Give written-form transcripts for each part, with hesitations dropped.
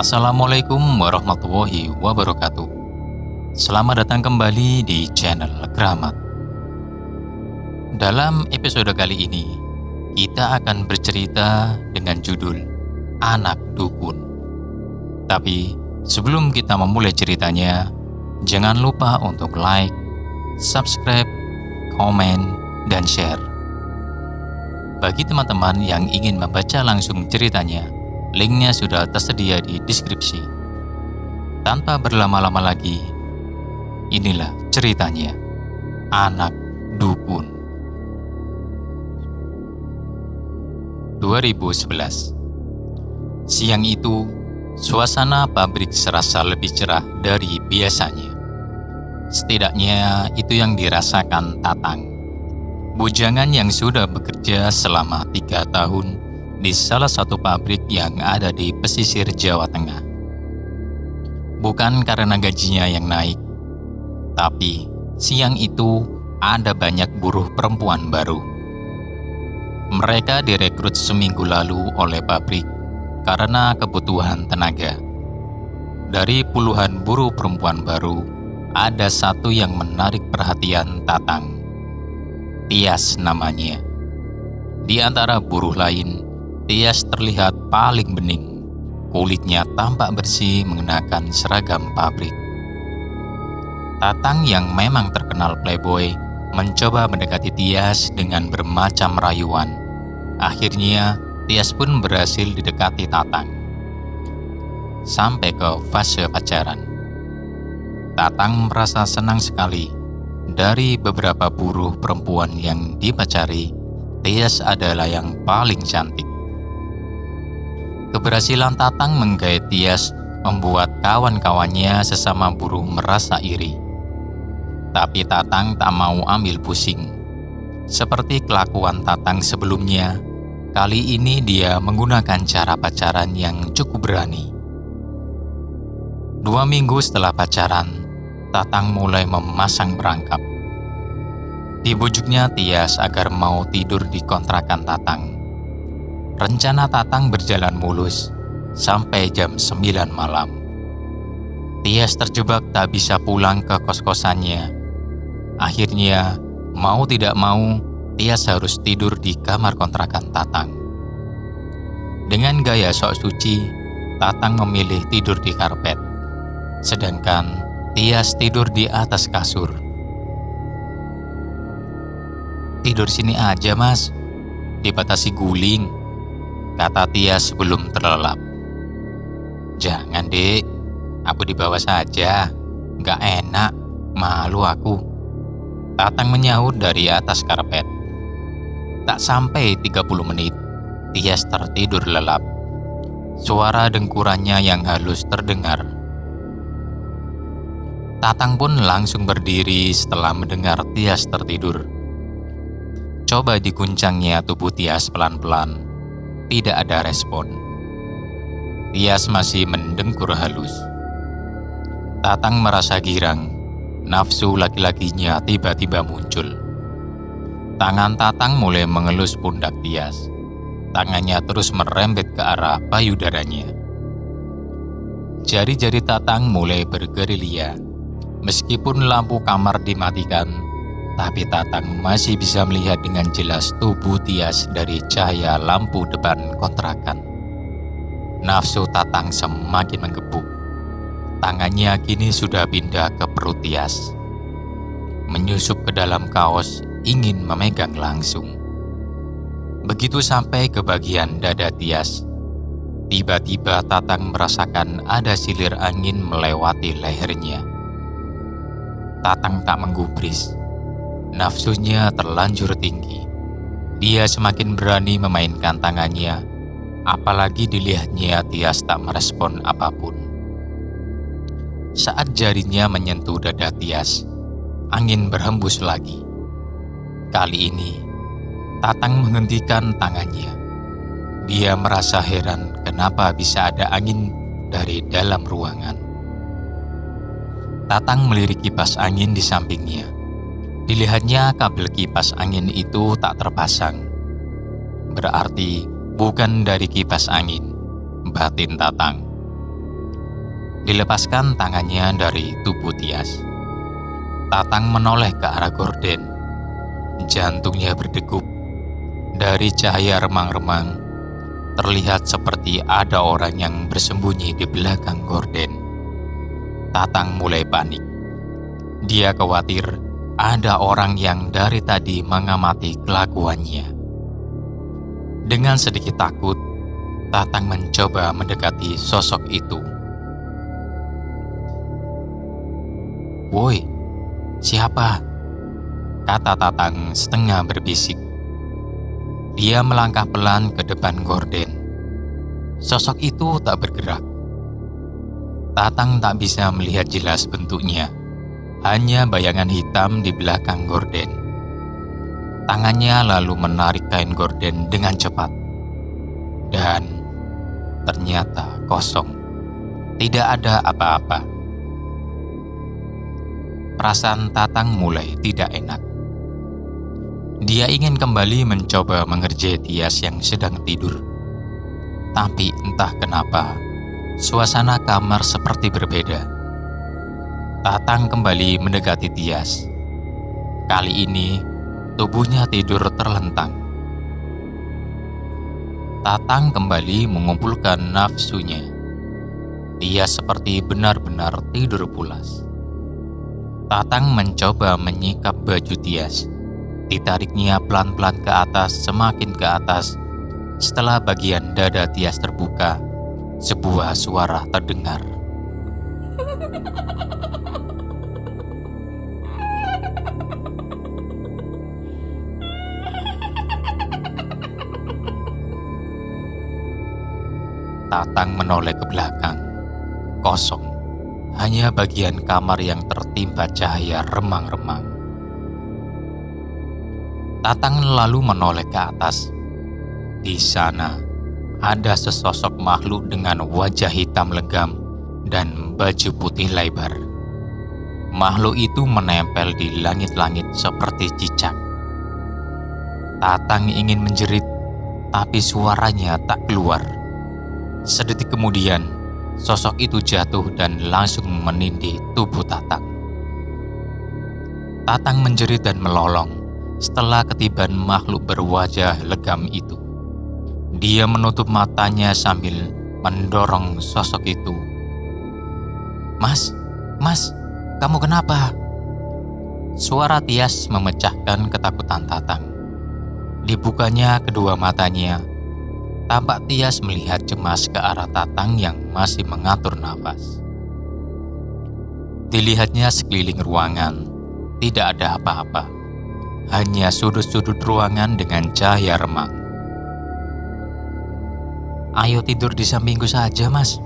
Assalamualaikum warahmatullahi wabarakatuh. Selamat datang kembali di channel Keramat. Dalam episode kali ini, kita akan bercerita dengan judul Anak Dukun. Tapi sebelum kita memulai ceritanya, jangan lupa untuk like, subscribe, komen, dan share. Bagi teman-teman yang ingin membaca langsung ceritanya, linknya sudah tersedia di deskripsi. Tanpa berlama-lama lagi, inilah ceritanya Anak Dukun. 2011. Siang itu, suasana pabrik serasa lebih cerah dari biasanya. Setidaknya itu yang dirasakan Tatang, bujangan yang sudah bekerja selama 3 tahun di salah satu pabrik yang ada di pesisir Jawa Tengah. Bukan karena gajinya yang naik, tapi siang itu ada banyak buruh perempuan baru. Mereka direkrut seminggu lalu oleh pabrik karena kebutuhan tenaga. Dari puluhan buruh perempuan baru, ada satu yang menarik perhatian Tatang. Tias namanya. Di antara buruh lain, Tias terlihat paling bening. Kulitnya tampak bersih mengenakan seragam pabrik. Tatang yang memang terkenal playboy mencoba mendekati Tias dengan bermacam rayuan. Akhirnya, Tias pun berhasil didekati Tatang. Sampai ke fase pacaran. Tatang merasa senang sekali. Dari beberapa buruh perempuan yang dipacari, Tias adalah yang paling cantik. Keberhasilan Tatang menggait Tias membuat kawan-kawannya sesama buruh merasa iri. Tapi Tatang tak mau ambil pusing. Seperti kelakuan Tatang sebelumnya, kali ini dia menggunakan cara pacaran yang cukup berani. 2 minggu setelah pacaran, Tatang mulai memasang perangkap. Dibujuknya Tias agar mau tidur di kontrakan Tatang. Rencana Tatang berjalan mulus sampai jam 9 malam. Tias terjebak tak bisa pulang ke kos-kosannya. Akhirnya, mau tidak mau, Tias harus tidur di kamar kontrakan Tatang. Dengan gaya sok suci, Tatang memilih tidur di karpet. Sedangkan Tias tidur di atas kasur. "Tidur sini aja, Mas. Dibatasi guling," kata Tias sebelum terlelap. "Jangan, Dek. Aku di bawah saja. Gak enak. Malu aku," Tatang menyahut dari atas karpet. Tak sampai 30 menit, Tias tertidur lelap. Suara dengkurannya yang halus terdengar. Tatang pun langsung berdiri setelah mendengar Tias tertidur. Coba diguncangnya tubuh Tias pelan-pelan. Tidak ada respon. Tias masih mendengkur halus. Tatang merasa girang. Nafsu laki-lakinya tiba-tiba muncul. Tangan Tatang mulai mengelus pundak Tias. Tangannya terus merembet ke arah payudaranya. Jari-jari Tatang mulai bergerilya. Meskipun lampu kamar dimatikan, tapi Tatang masih bisa melihat dengan jelas tubuh Tias dari cahaya lampu depan kontrakan. Nafsu Tatang semakin menggebu. Tangannya kini sudah pindah ke perut Tias. Menyusup ke dalam kaos, ingin memegang langsung. Begitu sampai ke bagian dada Tias, tiba-tiba Tatang merasakan ada silir angin melewati lehernya. Tatang tak menggubris. Nafsunya terlanjur tinggi. Dia semakin berani memainkan tangannya, apalagi dilihatnya Tias tak merespon apapun. Saat jarinya menyentuh dada Tias, angin berhembus lagi. Kali ini, Tatang menghentikan tangannya. Dia merasa heran kenapa bisa ada angin dari dalam ruangan. Tatang melirik kipas angin di sampingnya. Dilihatnya kabel kipas angin itu tak terpasang. Berarti bukan dari kipas angin, batin Tatang. Dilepaskan tangannya dari tubuh Tias. Tatang menoleh ke arah gorden. Jantungnya berdegup. Dari cahaya remang-remang, terlihat seperti ada orang yang bersembunyi di belakang gorden. Tatang mulai panik. Dia khawatir ada orang yang dari tadi mengamati kelakuannya. Dengan sedikit takut, Tatang mencoba mendekati sosok itu. "Woi, siapa?" kata Tatang setengah berbisik. Dia melangkah pelan ke depan gorden. Sosok itu tak bergerak. Tatang tak bisa melihat jelas bentuknya, hanya bayangan hitam di belakang gorden. Tangannya lalu menarik kain gorden dengan cepat. Dan ternyata kosong. Tidak ada apa-apa. Perasaan Tatang mulai tidak enak. Dia ingin kembali mencoba mengerjai Tias yang sedang tidur. Tapi entah kenapa, suasana kamar seperti berbeda. Tatang kembali mendekati Tias. Kali ini, tubuhnya tidur terlentang. Tatang kembali mengumpulkan nafsunya. Tias seperti benar-benar tidur pulas. Tatang mencoba menyikap baju Tias. Ditariknya pelan-pelan ke atas, semakin ke atas. Setelah bagian dada Tias terbuka, sebuah suara terdengar. Tatang menoleh ke belakang. Kosong. Hanya bagian kamar yang tertimpa cahaya remang-remang. Tatang lalu menoleh ke atas. Di sana ada sesosok makhluk dengan wajah hitam legam dan baju putih lebar. Makhluk itu menempel di langit-langit seperti cicak. Tatang ingin menjerit, tapi suaranya tak keluar. Sedetik kemudian, sosok itu jatuh dan langsung menindih tubuh Tatang. Tatang menjerit dan melolong setelah ketiban makhluk berwajah legam itu. Dia menutup matanya sambil mendorong sosok itu. Mas, kamu kenapa?" Suara Tias memecahkan ketakutan Tatang. Dibukanya kedua matanya. Tampak Tias melihat cemas ke arah Tatang yang masih mengatur nafas. Dilihatnya sekeliling ruangan, tidak ada apa-apa. Hanya sudut-sudut ruangan dengan cahaya remang. "Ayo tidur di sampingku saja, Mas.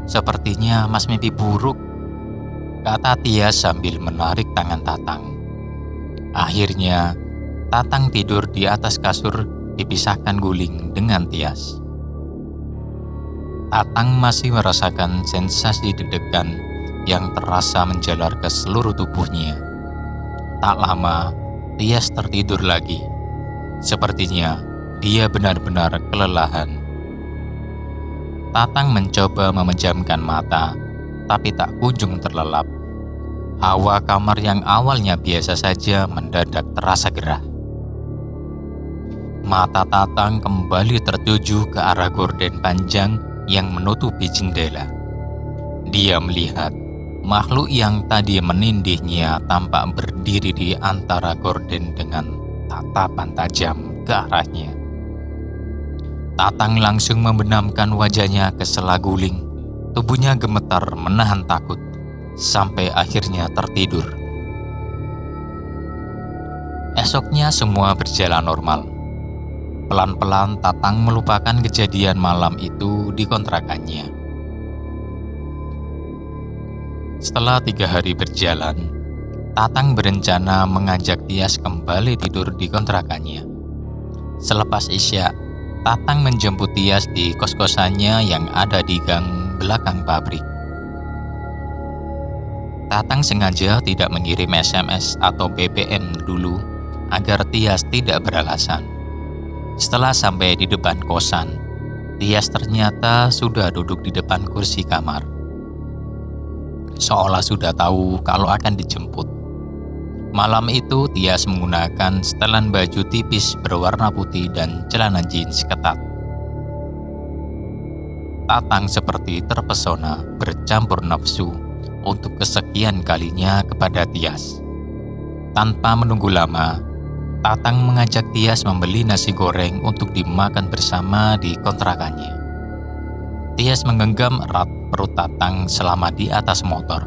Sepertinya Mas mimpi buruk," kata Tias sambil menarik tangan Tatang. Akhirnya, Tatang tidur di atas kasur dipisahkan guling dengan Tias. Tatang masih merasakan sensasi deg-degan yang terasa menjalar ke seluruh tubuhnya. Tak lama, Tias tertidur lagi. Sepertinya dia benar-benar kelelahan. Tatang mencoba memejamkan mata, tapi tak kunjung terlelap. Hawa kamar yang awalnya biasa saja mendadak terasa gerah. Mata Tatang kembali tertuju ke arah gorden panjang yang menutupi jendela. Dia melihat makhluk yang tadi menindihnya tampak berdiri di antara gorden dengan tatapan tajam ke arahnya. Tatang langsung membenamkan wajahnya ke sela guling. Tubuhnya gemetar menahan takut sampai akhirnya tertidur. Esoknya semua berjalan normal. Pelan-pelan Tatang melupakan kejadian malam itu di kontrakannya. Setelah 3 hari berjalan, Tatang berencana mengajak Tias kembali tidur di kontrakannya. Selepas Isya, Tatang menjemput Tias di kos-kosannya yang ada di gang belakang pabrik. Tatang sengaja tidak mengirim SMS atau BBM dulu agar Tias tidak beralasan. Setelah sampai di depan kosan, Tias ternyata sudah duduk di depan kursi kamar. seolah sudah tahu kalau akan dijemput. Malam itu Tias menggunakan setelan baju tipis berwarna putih dan celana jeans ketat. Tatang seperti terpesona bercampur nafsu untuk kesekian kalinya kepada Tias. Tanpa menunggu lama, Tatang mengajak Tias membeli nasi goreng untuk dimakan bersama di kontrakannya. Tias menggenggam erat perut Tatang selama di atas motor.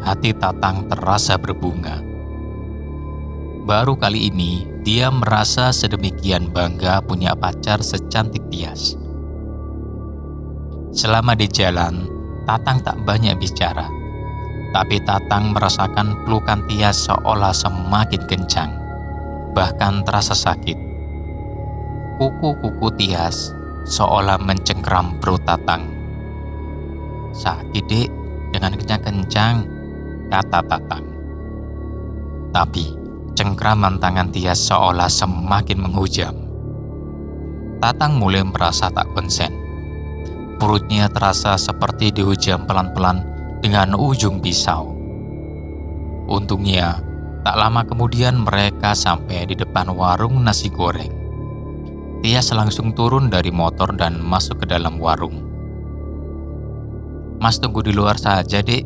Hati Tatang terasa berbunga. Baru kali ini dia merasa sedemikian bangga punya pacar secantik Tias. Selama di jalan, Tatang tak banyak bicara. Tapi Tatang merasakan pelukan Tias seolah semakin kencang, bahkan terasa sakit. Kuku-kuku Tias seolah mencengkram perut Tatang. "Sakit, Dek, dengan kencang-kencang," kata Tatang. Tapi cengkraman tangan Tias seolah semakin menghujam. Tatang mulai merasa tak konsen. Perutnya terasa seperti dihujam pelan-pelan dengan ujung pisau. Untungnya, tak lama kemudian mereka sampai di depan warung nasi goreng. Tias langsung turun dari motor dan masuk ke dalam warung. "Mas tunggu di luar saja, Dek,"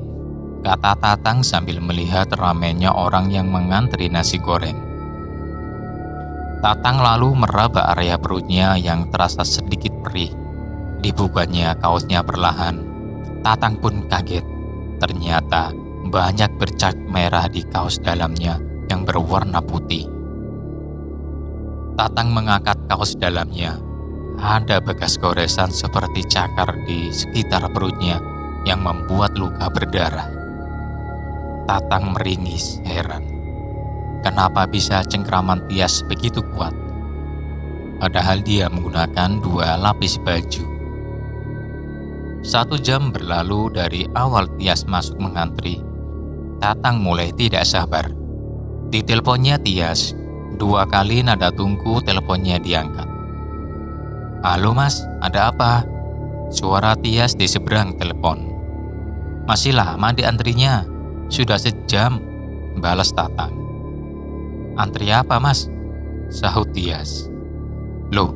kata Tatang sambil melihat ramainya orang yang mengantri nasi goreng. Tatang lalu meraba area perutnya yang terasa sedikit perih. Dibukanya kaosnya perlahan. Tatang pun kaget. Ternyata banyak bercak merah di kaos dalamnya yang berwarna putih. Tatang mengangkat kaos dalamnya. Ada bekas goresan seperti cakar di sekitar perutnya yang membuat luka berdarah. Tatang meringis heran. Kenapa bisa cengkraman Tias begitu kuat? Padahal dia menggunakan 2 lapis baju. 1 jam berlalu dari awal Tias masuk mengantri. Tatang mulai tidak sabar. Di teleponnya Tias, 2 kali nada tunggu teleponnya diangkat. "Halo Mas, ada apa?" Suara Tias di seberang telepon. "Masih lama di antrinya, sudah sejam," balas Tatang. "Antri apa Mas?" sahut Tias. "Loh,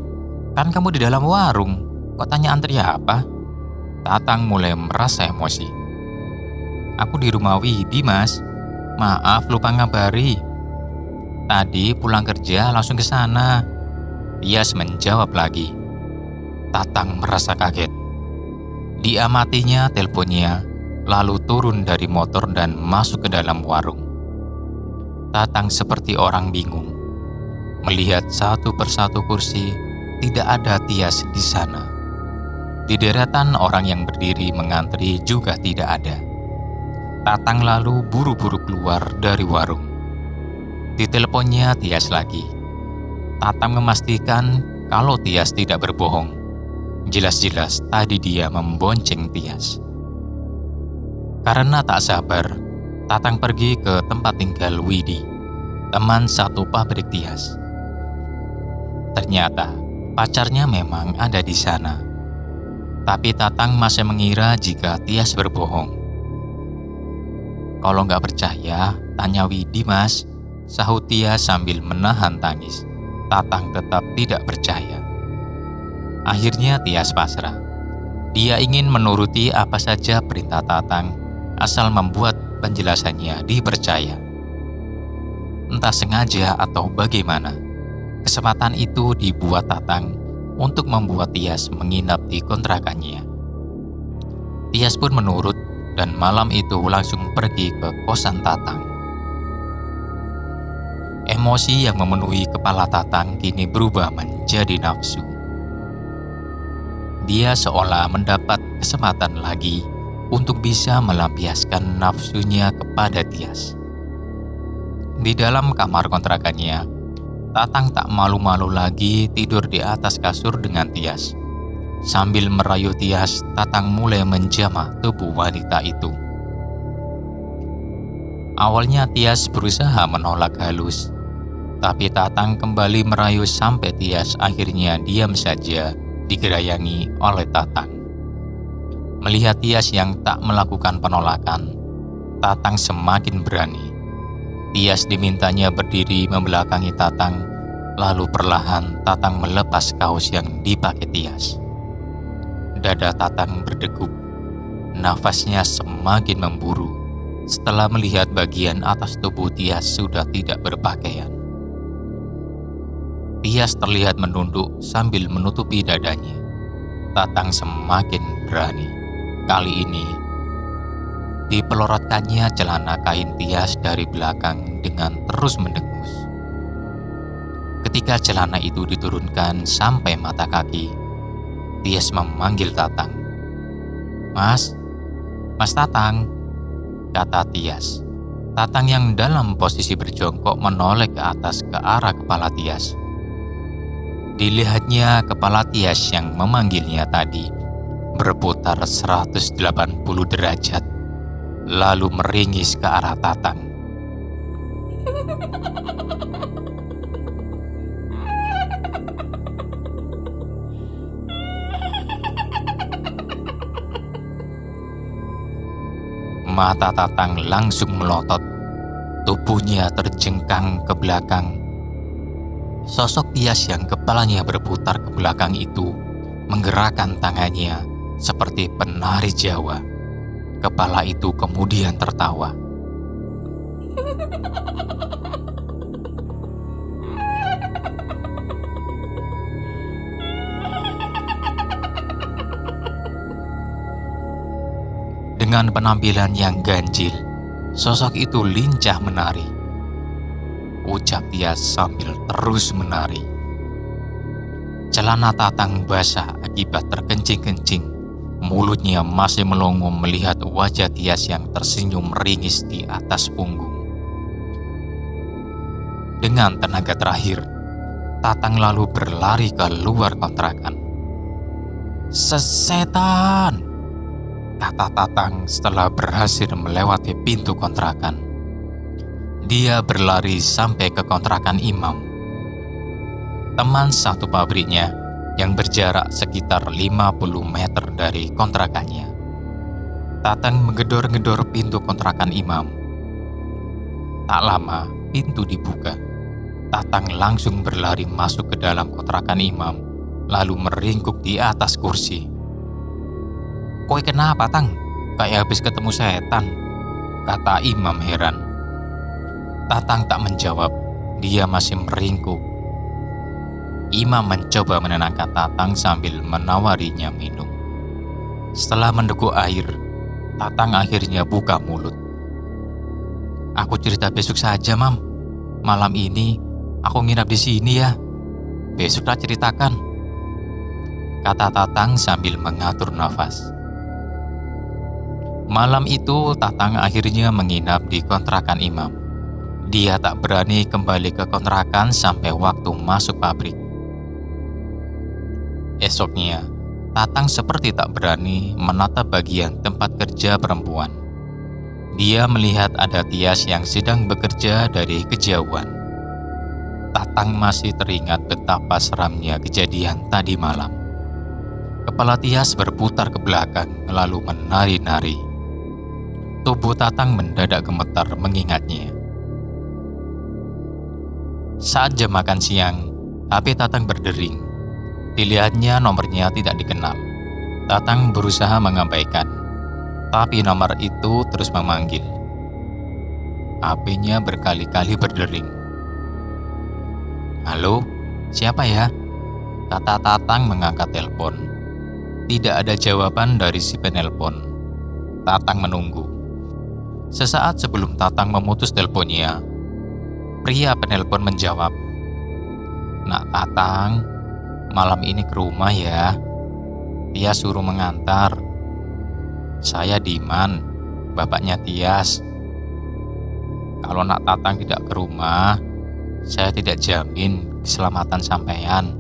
kan kamu di dalam warung, kok tanya antri apa?" Tatang mulai merasa emosi. "Aku di rumah Widi Mas, maaf lupa ngabari. Tadi pulang kerja langsung ke sana," Tias menjawab lagi. Tatang merasa kaget. Diamatinya teleponnya, lalu turun dari motor dan masuk ke dalam warung. Tatang seperti orang bingung. Melihat satu persatu kursi, tidak ada Tias di sana. Di deretan orang yang berdiri mengantri juga tidak ada. Tatang lalu buru-buru keluar dari warung. Di teleponnya Tias lagi. Tatang memastikan kalau Tias tidak berbohong. Jelas-jelas tadi dia membonceng Tias. Karena tak sabar, Tatang pergi ke tempat tinggal Widi, teman satu pabrik Tias. Ternyata pacarnya memang ada di sana. Tapi Tatang masih mengira jika Tias berbohong. "Kalau nggak percaya, tanya Widi Mas," sahut Tias sambil menahan tangis. Tatang tetap tidak percaya. Akhirnya Tias pasrah. Dia ingin menuruti apa saja perintah Tatang, asal membuat penjelasannya dipercaya. Entah sengaja atau bagaimana, kesempatan itu dibuat Tatang untuk membuat Tias menginap di kontrakannya. Tias pun menurut dan malam itu langsung pergi ke kosan Tatang. Emosi yang memenuhi kepala Tatang kini berubah menjadi nafsu. Dia seolah mendapat kesempatan lagi untuk bisa melampiaskan nafsunya kepada Tias. Di dalam kamar kontrakannya, Tatang tak malu-malu lagi tidur di atas kasur dengan Tias. Sambil merayu Tias, Tatang mulai menjamah tubuh wanita itu. Awalnya Tias berusaha menolak halus, tapi Tatang kembali merayu sampai Tias akhirnya diam saja digerayangi oleh Tatang. Melihat Tias yang tak melakukan penolakan, Tatang semakin berani. Tias dimintanya berdiri membelakangi Tatang, lalu perlahan Tatang melepas kaos yang dipakai Tias. Dada Tatang berdegup, nafasnya semakin memburu setelah melihat bagian atas tubuh Tias sudah tidak berpakaian. Tias terlihat menunduk sambil menutupi dadanya. Tatang semakin berani. Kali ini, dipelorotkannya celana kain Tias dari belakang dengan terus mendengus. Ketika celana itu diturunkan sampai mata kaki, Tias memanggil Tatang. Mas Tatang, kata Tias. Tatang yang dalam posisi berjongkok menoleh ke atas ke arah kepala Tias. Dilihatnya kepala Tias yang memanggilnya tadi berputar 180 derajat, lalu meringis ke arah Tatang. Mata Tatang langsung melotot, tubuhnya terjengkang ke belakang. Sosok Tias yang kepalanya berputar ke belakang itu menggerakkan tangannya seperti penari Jawa. Kepala itu kemudian tertawa. Dengan penampilan yang ganjil, sosok itu lincah menari. Ucap Tias sambil terus menari. Celana Tatang basah akibat terkencing-kencing. Mulutnya masih melongo melihat wajah Tias yang tersenyum meringis di atas punggung. Dengan tenaga terakhir, Tatang lalu berlari ke luar kontrakan. "Sesetan!" kata Tatang setelah berhasil melewati pintu kontrakan. Dia berlari sampai ke kontrakan Imam, teman satu pabriknya yang berjarak sekitar 50 meter dari kontrakannya. Tatang menggedor-gedor pintu kontrakan Imam. Tak lama, pintu dibuka. Tatang langsung berlari masuk ke dalam kontrakan Imam, lalu meringkuk di atas kursi. "Kowe kenapa, Tang? Kayak habis ketemu setan," kata Imam heran. Tatang tak menjawab, dia masih meringkuk. Imam mencoba menenangkan Tatang sambil menawarinya minum. Setelah mendeguk air, Tatang akhirnya buka mulut. "Aku cerita besok saja, Mam. Malam ini aku nginap di sini ya. Besok tak ceritakan," kata Tatang sambil mengatur nafas. Malam itu Tatang akhirnya menginap di kontrakan Imam. Dia tak berani kembali ke kontrakan sampai waktu masuk pabrik. Esoknya, Tatang seperti tak berani menatap bagian tempat kerja perempuan. Dia melihat ada Tias yang sedang bekerja dari kejauhan. Tatang masih teringat betapa seramnya kejadian tadi malam. Kepala Tias berputar ke belakang lalu menari-nari. Tubuh Tatang mendadak gemetar mengingatnya. Saat jam makan siang, HP Tatang berdering. Dilihatnya nomornya tidak dikenal. Tatang berusaha mengabaikan, tapi nomor itu terus memanggil. HP-nya berkali-kali berdering. "Halo, siapa ya?" kata Tatang mengangkat telepon. Tidak ada jawaban dari si penelpon. Tatang menunggu. Sesaat sebelum Tatang memutus teleponnya, pria penelpon menjawab, "Nak Tatang, malam ini ke rumah ya. Tias suruh mengantar. Saya Diman, bapaknya Tias. Kalau Nak Tatang tidak ke rumah, saya tidak jamin keselamatan sampean."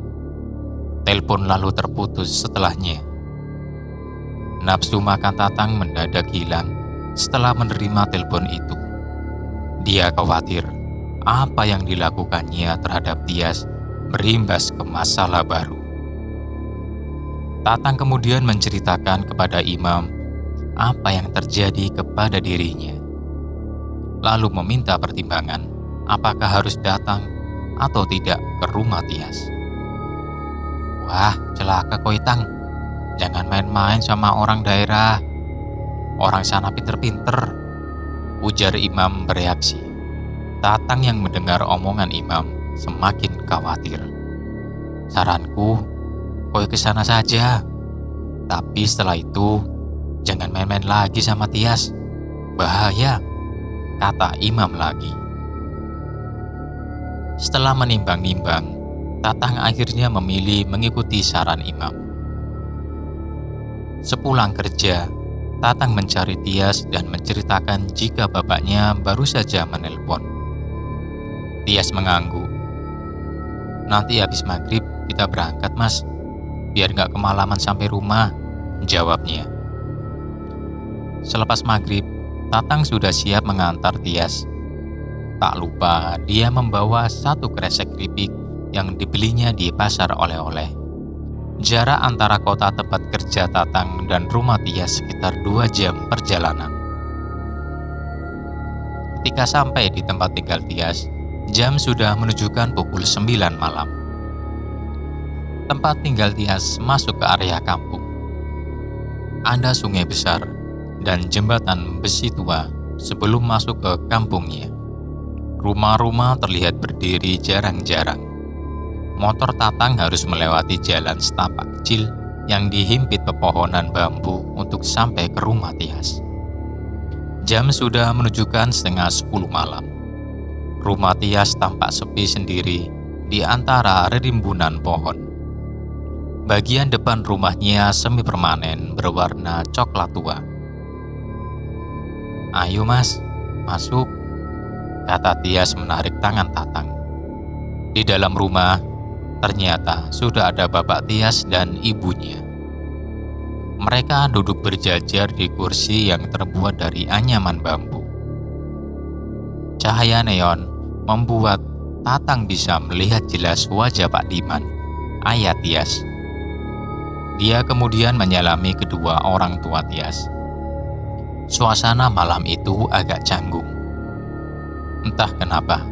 Telepon lalu terputus setelahnya. Nafsu makan Tatang mendadak hilang setelah menerima telepon itu. Dia khawatir apa yang dilakukannya terhadap Tias berimbas ke masalah baru. Tatang kemudian menceritakan kepada Imam apa yang terjadi kepada dirinya. Lalu meminta pertimbangan apakah harus datang atau tidak ke rumah Tias. "Wah, celaka kau Itang. Jangan main-main sama orang daerah. Orang sana pinter-pinter," ujar Imam bereaksi. Tatang yang mendengar omongan Imam semakin khawatir. "Saranku, kau ke sana saja. Tapi setelah itu, jangan main-main lagi sama Tias. Bahaya," kata Imam lagi. Setelah menimbang-nimbang, Tatang akhirnya memilih mengikuti saran Imam. Sepulang kerja, Tatang mencari Tias dan menceritakan jika bapaknya baru saja menelpon. Tias mengangguk. "Nanti habis maghrib kita berangkat, Mas. Biar gak kemalaman sampai rumah," jawabnya. Selepas maghrib, Tatang sudah siap mengantar Tias. Tak lupa dia membawa 1 kresek keripik yang dibelinya di pasar oleh-oleh. Jarak antara kota tempat kerja Tatang dan rumah Tias sekitar 2 jam perjalanan. Ketika sampai di tempat tinggal Tias, jam sudah menunjukkan pukul 9 malam. Tempat tinggal Tias masuk ke area kampung. Ada sungai besar dan jembatan besi tua sebelum masuk ke kampungnya. Rumah-rumah terlihat berdiri jarang-jarang. Motor Tatang harus melewati jalan setapak kecil yang dihimpit pepohonan bambu untuk sampai ke rumah Tias. Jam sudah menunjukkan setengah 10 malam. Rumah Tias tampak sepi sendiri di antara rimbunan pohon. Bagian depan rumahnya semi permanen berwarna coklat tua. "Ayo Mas, masuk," kata Tias menarik tangan Tatang. Di dalam rumah, ternyata sudah ada bapak Tias dan ibunya. Mereka duduk berjajar di kursi yang terbuat dari anyaman bambu. Cahaya neon membuat Tatang bisa melihat jelas wajah Pak Diman, ayah Tias. Dia kemudian menyalami kedua orang tua Tias. Suasana malam itu agak canggung. Entah kenapa,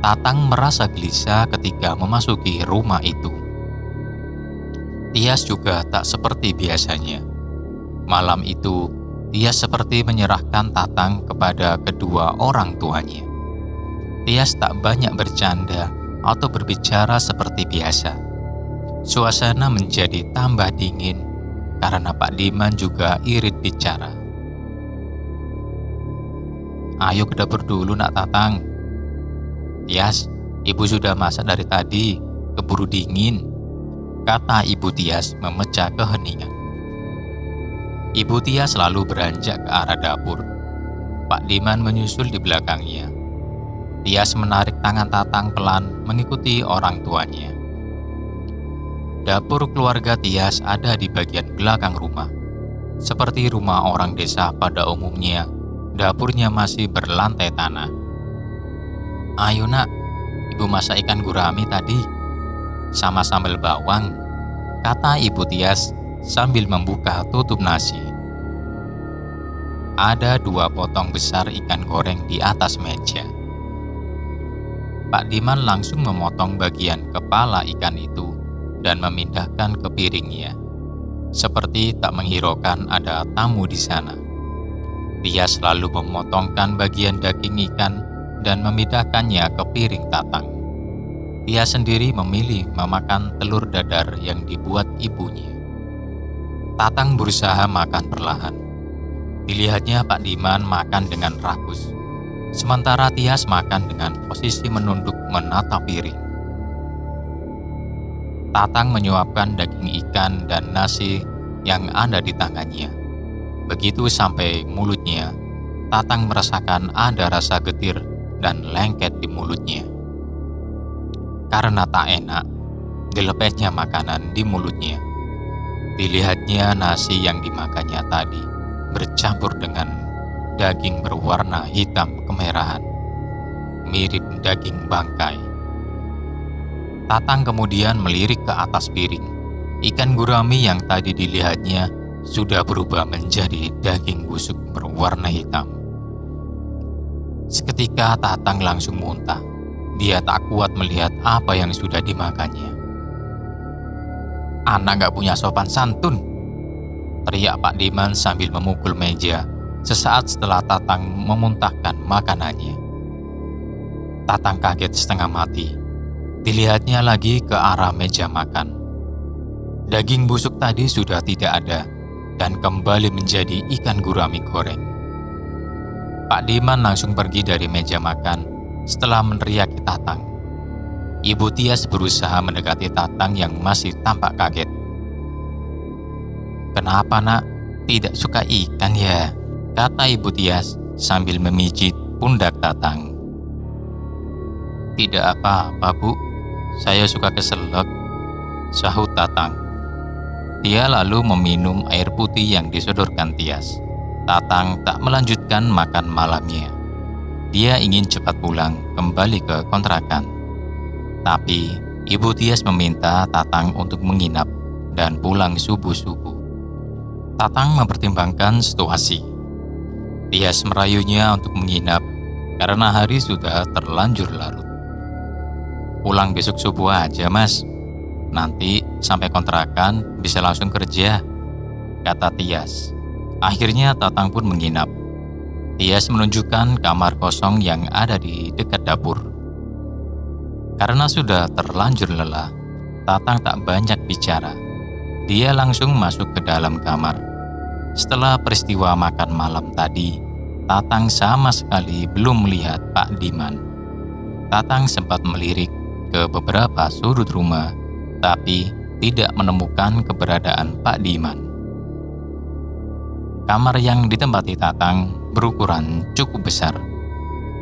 Tatang merasa gelisah ketika memasuki rumah itu. Tias juga tak seperti biasanya. Malam itu, Tias seperti menyerahkan Tatang kepada kedua orang tuanya. Tias tak banyak bercanda atau berbicara seperti biasa. Suasana menjadi tambah dingin karena Pak Diman juga irit bicara. "Ayo ke dapur dulu nak Tatang." "Tias, ibu sudah masak dari tadi, keburu dingin," kata ibu Tias memecah keheningan. Ibu Tias lalu beranjak ke arah dapur. Pak Diman menyusul di belakangnya. Tias menarik tangan Tatang pelan mengikuti orang tuanya. Dapur keluarga Tias ada di bagian belakang rumah. Seperti rumah orang desa pada umumnya, dapurnya masih berlantai tanah. "Ayo nak, ibu masak ikan gurami tadi, sama sambal bawang," kata ibu Tias sambil membuka tutup nasi. Ada 2 potong besar ikan goreng di atas meja. Pak Diman langsung memotong bagian kepala ikan itu dan memindahkan ke piringnya, seperti tak menghiraukan ada tamu di sana. Tias lalu memotongkan bagian daging ikan dan memindahkannya ke piring Tatang. Tias sendiri memilih memakan telur dadar yang dibuat ibunya. Tatang berusaha makan perlahan. Dilihatnya Pak Diman makan dengan rakus, sementara Tias makan dengan posisi menunduk menatap piring. Tatang menyuapkan daging ikan dan nasi yang ada di tangannya. Begitu sampai mulutnya, Tatang merasakan ada rasa getir dan lengket di mulutnya. Karena tak enak, dilepasnya makanan di mulutnya. Dilihatnya nasi yang dimakannya tadi bercampur dengan daging berwarna hitam kemerahan, mirip daging bangkai. Tatang kemudian melirik ke atas piring. Ikan gurami yang tadi dilihatnya sudah berubah menjadi daging busuk berwarna hitam. Seketika Tatang langsung muntah. Dia tak kuat melihat apa yang sudah dimakannya. "Anak gak punya sopan santun!" teriak Pak Diman sambil memukul meja sesaat setelah Tatang memuntahkan makanannya. Tatang kaget setengah mati. Dilihatnya lagi ke arah meja makan. Daging busuk tadi sudah tidak ada dan kembali menjadi ikan gurami goreng. Pak Diman langsung pergi dari meja makan setelah meneriaki Tatang. Ibu Tias berusaha mendekati Tatang yang masih tampak kaget. "Kenapa nak, tidak suka ikan ya?" kata Ibu Tias sambil memijit pundak Tatang. "Tidak apa-apa Bu, saya suka keselak," sahut Tatang. Dia lalu meminum air putih yang disodorkan Tias. Tatang tak melanjutkan makan malamnya. Dia ingin cepat pulang kembali ke kontrakan. Tapi Ibu Tias meminta Tatang untuk menginap dan pulang subuh-subuh. Tatang mempertimbangkan situasi. Tias merayunya untuk menginap karena hari sudah terlanjur larut. "Pulang besok subuh aja Mas, nanti sampai kontrakan bisa langsung kerja," kata Tias. Akhirnya Tatang pun menginap. Tias menunjukkan kamar kosong yang ada di dekat dapur. Karena sudah terlanjur lelah, Tatang tak banyak bicara. Dia langsung masuk ke dalam kamar. Setelah peristiwa makan malam tadi, Tatang sama sekali belum melihat Pak Diman. Tatang sempat melirik ke beberapa sudut rumah, tapi tidak menemukan keberadaan Pak Diman. Kamar yang ditempati Tatang berukuran cukup besar.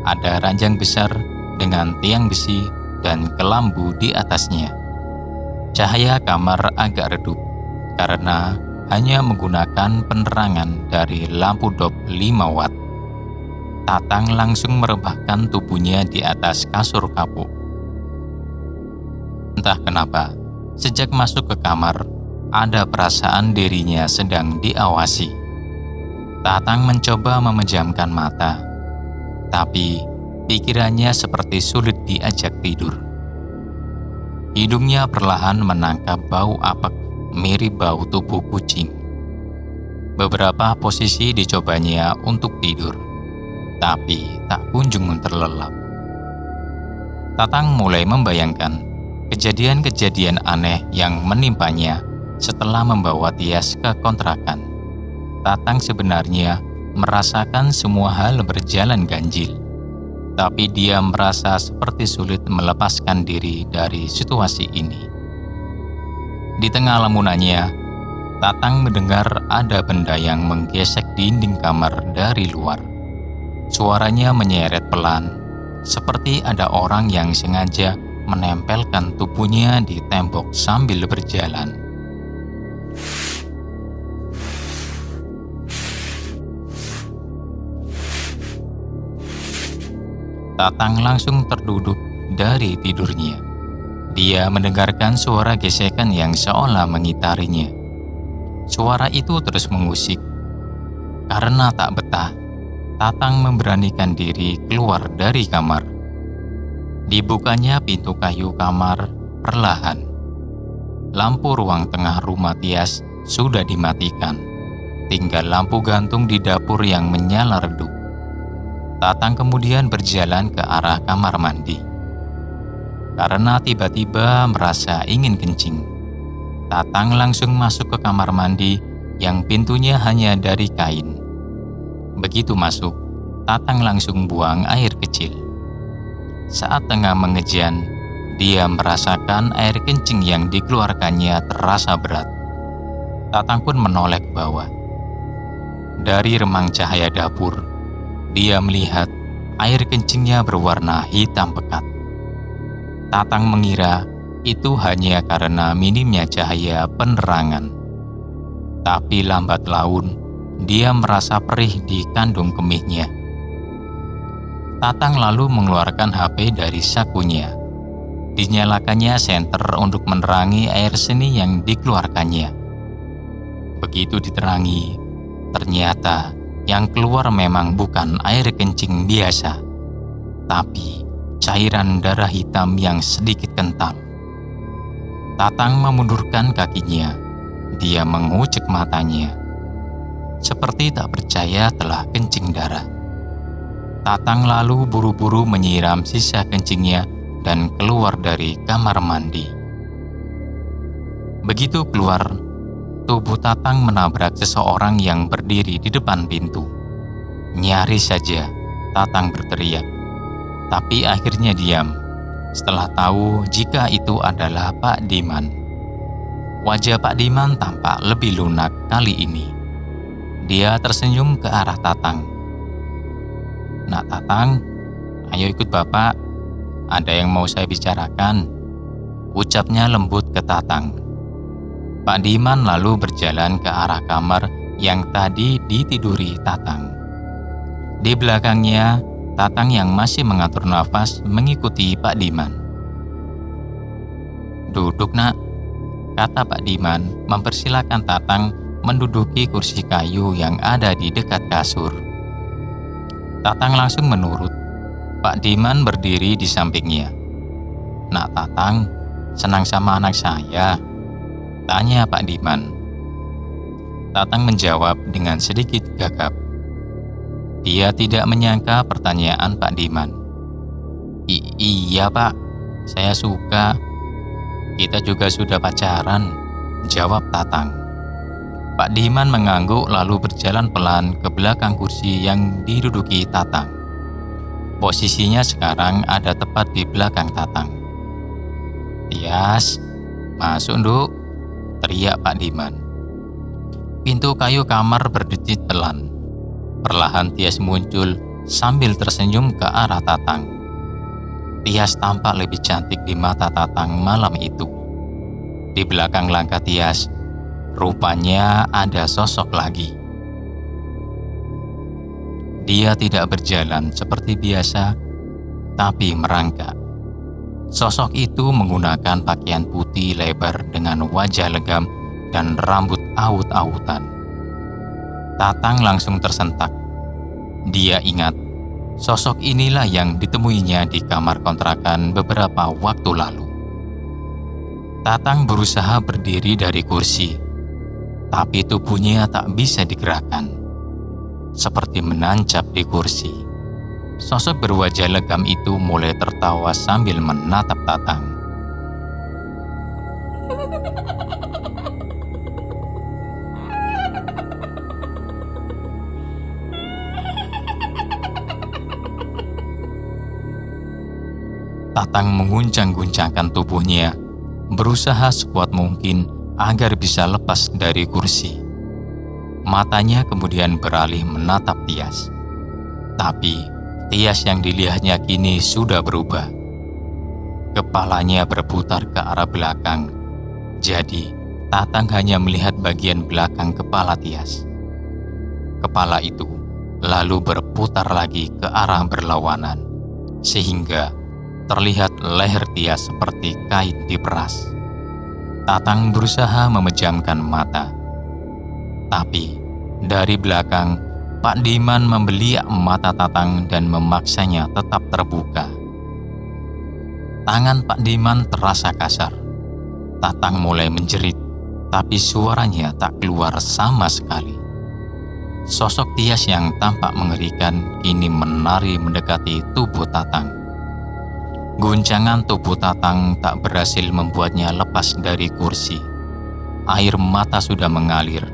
Ada ranjang besar dengan tiang besi dan kelambu di atasnya. Cahaya kamar agak redup karena hanya menggunakan penerangan dari lampu dop 5 watt. Tatang langsung merebahkan tubuhnya di atas kasur kapuk. Entah kenapa, sejak masuk ke kamar, ada perasaan dirinya sedang diawasi. Tatang mencoba memejamkan mata, tapi pikirannya seperti sulit diajak tidur. Hidungnya perlahan menangkap bau apek mirip bau tubuh kucing. Beberapa posisi dicobanya untuk tidur, tapi tak kunjung terlelap. Tatang mulai membayangkan kejadian-kejadian aneh yang menimpanya setelah membawa Tias ke kontrakan. Tatang sebenarnya merasakan semua hal berjalan ganjil, tapi dia merasa seperti sulit melepaskan diri dari situasi ini. Di tengah lamunannya, Tatang mendengar ada benda yang menggesek dinding kamar dari luar. Suaranya menyeret pelan, seperti ada orang yang sengaja menempelkan tubuhnya di tembok sambil berjalan. Tatang langsung terduduk dari tidurnya. Dia mendengarkan suara gesekan yang seolah mengitarinya. Suara itu terus mengusik. Karena tak betah, Tatang memberanikan diri keluar dari kamar. Dibukanya pintu kayu kamar perlahan. Lampu ruang tengah rumah Tias sudah dimatikan. Tinggal lampu gantung di dapur yang menyala redup. Tatang kemudian berjalan ke arah kamar mandi. Karena tiba-tiba merasa ingin kencing, Tatang langsung masuk ke kamar mandi yang pintunya hanya dari kain. Begitu masuk, Tatang langsung buang air kecil. Saat tengah mengejan, dia merasakan air kencing yang dikeluarkannya terasa berat. Tatang pun menoleh ke bawah. Dari remang cahaya dapur, dia melihat air kencingnya berwarna hitam pekat. Tatang mengira itu hanya karena minimnya cahaya penerangan. Tapi lambat laun, dia merasa perih di kandung kemihnya. Tatang lalu mengeluarkan HP dari sakunya. Dinyalakannya senter untuk menerangi air seni yang dikeluarkannya. Begitu diterangi, ternyata yang keluar memang bukan air kencing biasa, tapi cairan darah hitam yang sedikit kental. Tatang memundurkan kakinya. Dia mengucek matanya, seperti tak percaya telah kencing darah. Tatang lalu buru-buru menyiram sisa kencingnya dan keluar dari kamar mandi. Begitu keluar, tubuh Tatang menabrak seseorang yang berdiri di depan pintu. Nyaris saja Tatang berteriak, tapi akhirnya diam setelah tahu jika itu adalah Pak Diman. Wajah Pak Diman tampak lebih lunak kali ini. Dia tersenyum ke arah Tatang. "Nak Tatang, ayo ikut Bapak. Ada yang mau saya bicarakan," ucapnya lembut ke Tatang. Pak Diman lalu berjalan ke arah kamar yang tadi ditiduri Tatang. Di belakangnya, Tatang yang masih mengatur nafas mengikuti Pak Diman. "Duduk nak," kata Pak Diman mempersilakan Tatang menduduki kursi kayu yang ada di dekat kasur. Tatang langsung menurut. Pak Diman berdiri di sampingnya. "Nak Tatang, senang sama anak saya?" tanya Pak Diman. Tatang menjawab dengan sedikit gagap. Dia tidak menyangka pertanyaan Pak Diman. Iya Pak, saya suka. Kita juga sudah pacaran," jawab Tatang. Pak Diman mengangguk lalu berjalan pelan ke belakang kursi yang diduduki Tatang. Posisinya sekarang ada tepat di belakang Tatang. "Tias, masuk Nduk," teriak Pak Diman. Pintu kayu kamar berdecit pelan. Perlahan Tias muncul sambil tersenyum ke arah Tatang. Tias tampak lebih cantik di mata Tatang malam itu. Di belakang langkah Tias, rupanya ada sosok lagi. Dia tidak berjalan seperti biasa, tapi merangkak. Sosok itu menggunakan pakaian putih lebar dengan wajah legam dan rambut awut-awutan. Tatang langsung tersentak. Dia ingat, sosok inilah yang ditemuinya di kamar kontrakan beberapa waktu lalu. Tatang berusaha berdiri dari kursi, tapi tubuhnya tak bisa digerakkan. Seperti menancap di kursi. Sosok berwajah legam itu mulai tertawa sambil menatap Tatang. Tatang mengguncang-guncangkan tubuhnya, berusaha sekuat mungkin agar bisa lepas dari kursi. Matanya kemudian beralih menatap Tias. Tapi Tias yang dilihatnya kini sudah berubah. Kepalanya berputar ke arah belakang. Jadi Tatang hanya melihat bagian belakang kepala Tias. Kepala itu lalu berputar lagi ke arah berlawanan, sehingga terlihat leher Tias seperti kain diperas. Tatang berusaha memejamkan mata. Tapi dari belakang, Pak Diman membeliak mata Tatang dan memaksanya tetap terbuka. Tangan Pak Diman terasa kasar. Tatang mulai menjerit, tapi suaranya tak keluar sama sekali. Sosok Tias yang tampak mengerikan kini menari mendekati tubuh Tatang. Guncangan tubuh Tatang tak berhasil membuatnya lepas dari kursi. Air mata sudah mengalir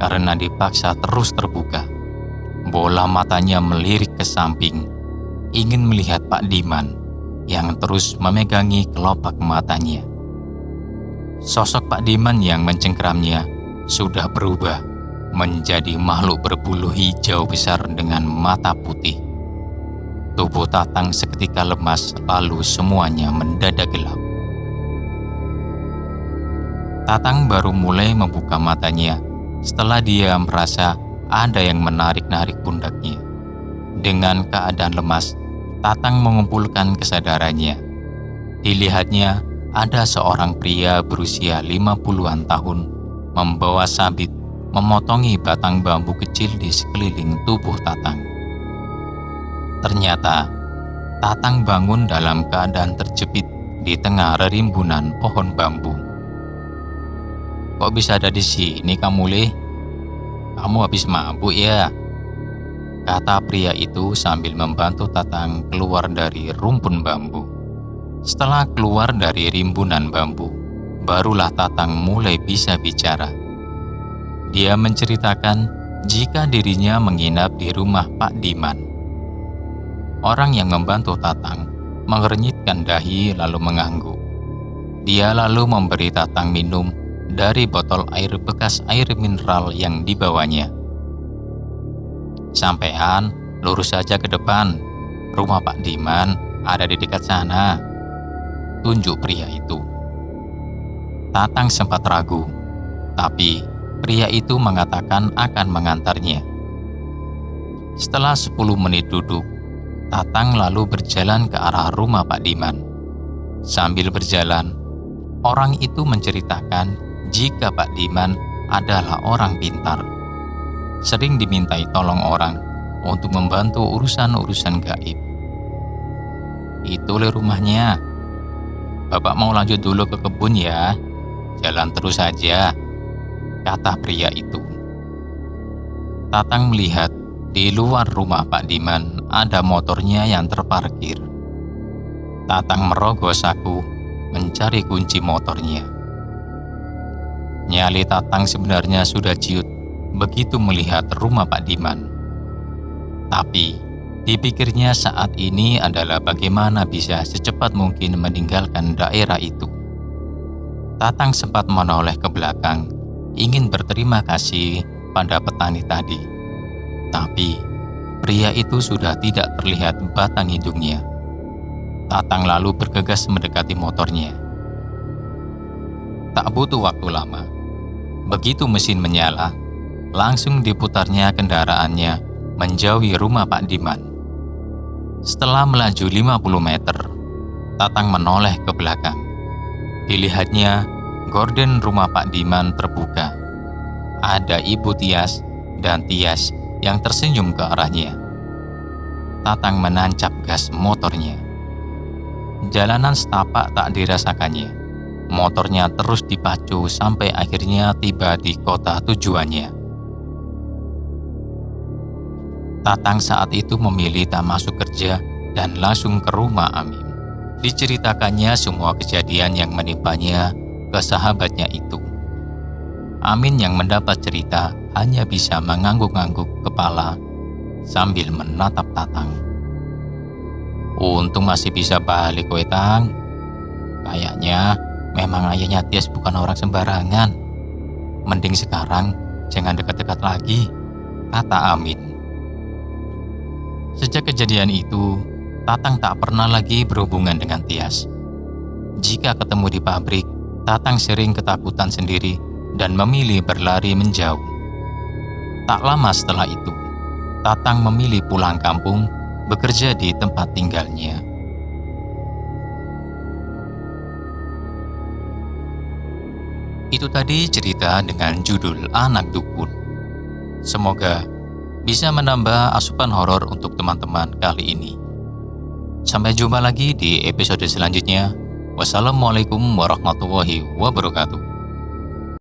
karena dipaksa terus terbuka. Bola matanya melirik ke samping, ingin melihat Pak Diman yang terus memegangi kelopak matanya. Sosok Pak Diman yang mencengkeramnya sudah berubah menjadi makhluk berbulu hijau besar dengan mata putih. Tubuh Tatang seketika lemas, lalu semuanya mendadak gelap. Tatang baru mulai membuka matanya setelah dia merasa ada yang menarik-narik pundaknya. Dengan keadaan lemas, Tatang mengumpulkan kesadarannya. Dilihatnya ada seorang pria berusia 50-an tahun membawa sabit memotongi batang bambu kecil di sekeliling tubuh Tatang. Ternyata, Tatang bangun dalam keadaan terjepit di tengah rerimbunan pohon bambu. "Kok bisa ada di sini kamu, Le? Kamu habis mabuk ya?" kata pria itu sambil membantu Tatang keluar dari rumpun bambu. Setelah keluar dari rimbunan bambu, barulah Tatang mulai bisa bicara. Dia menceritakan jika dirinya menginap di rumah Pak Diman. Orang yang membantu Tatang mengernyitkan dahi lalu mengangguk. Dia lalu memberi Tatang minum dari botol air bekas air mineral yang dibawanya. "Sampean lurus saja ke depan. Rumah Pak Diman ada di dekat sana," tunjuk pria itu. Tatang sempat ragu, tapi pria itu mengatakan akan mengantarnya. Setelah 10 menit duduk, Tatang lalu berjalan ke arah rumah Pak Diman. Sambil berjalan, orang itu menceritakan jika Pak Diman adalah orang pintar, sering dimintai tolong orang untuk membantu urusan-urusan gaib. "Itu le rumahnya. Bapak mau lanjut dulu ke kebun ya, jalan terus saja," kata pria itu. Tatang melihat di luar rumah Pak Diman ada motornya yang terparkir. Tatang merogoh saku mencari kunci motornya. Nyali Tatang sebenarnya sudah ciut begitu melihat rumah Pak Diman. Tapi dipikirnya saat ini adalah bagaimana bisa secepat mungkin meninggalkan daerah itu. Tatang sempat menoleh ke belakang, ingin berterima kasih pada petani tadi. Tapi pria itu sudah tidak terlihat batang hidungnya. Tatang lalu bergegas mendekati motornya. Tak butuh waktu lama. Begitu mesin menyala, langsung diputarnya kendaraannya menjauhi rumah Pak Diman. Setelah melaju 50 meter, Tatang menoleh ke belakang. Dilihatnya, gorden rumah Pak Diman terbuka. Ada Ibu Tias dan Tias yang tersenyum ke arahnya. Tatang menancap gas motornya. Jalanan setapak tak dirasakannya. Motornya terus dipacu sampai akhirnya tiba di kota tujuannya. Tatang saat itu memilih tak masuk kerja dan langsung ke rumah Amin. Diceritakannya semua kejadian yang menimpanya ke sahabatnya itu. Amin yang mendapat cerita hanya bisa mengangguk-angguk kepala sambil menatap Tatang. "Untung masih bisa balik kowe, Tang. Kayaknya memang ayahnya Tias bukan orang sembarangan. Mending sekarang jangan dekat-dekat lagi," kata Amin. Sejak kejadian itu, Tatang tak pernah lagi berhubungan dengan Tias. Jika ketemu di pabrik, Tatang sering ketakutan sendiri dan memilih berlari menjauh. Tak lama setelah itu, Tatang memilih pulang kampung, bekerja di tempat tinggalnya. Itu tadi cerita dengan judul Anak Dukun. Semoga bisa menambah asupan horor untuk teman-teman kali ini. Sampai jumpa lagi di episode selanjutnya. Wassalamualaikum warahmatullahi wabarakatuh.